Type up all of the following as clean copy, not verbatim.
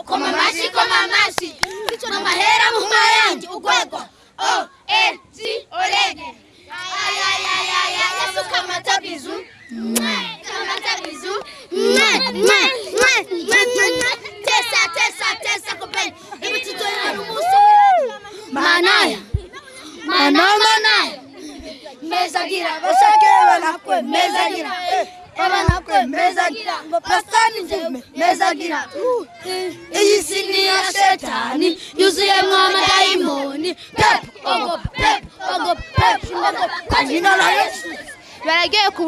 koma mashi mama hera muma yanjye ugwegwa orege Yesu kamata bizu tesa kupeni ibi tutoyana umuso manaya mezagira bashake banakwe mezagira Pasani njeme mezagira iyi sini ya shetani yuzuyemwo amadayimoni pep kajina la Yesu baragiye ku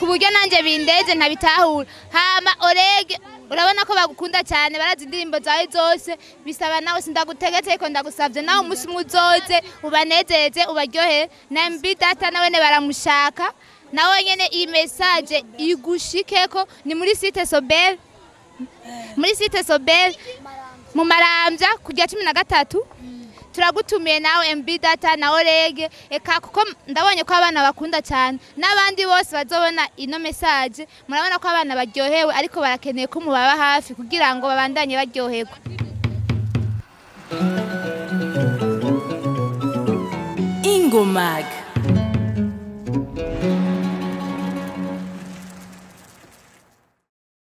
buryo nanjye bindeze ntabitahura hama orege urabona ko bagukunda cyane barazi indirimbo zawe zose bisaba nawe sindagutegetse ariko ndagusavye nawe umunsi umwe uzoze ubanezeze ubaryohe na MB Data nawene baramushaka nawe nyene iyi message igushikeko ni muri site Sobel mu Maramvya kujya 13 turagutumiye nawe MB Data na Orege eka kuko ndabonye ko abana bakunda cyane nabandi bose bazobona ino message murabona ko abana baryohewe ariko barakeneye ko mubaba hafi kugira ngo babandanye baryoherwa Ingomag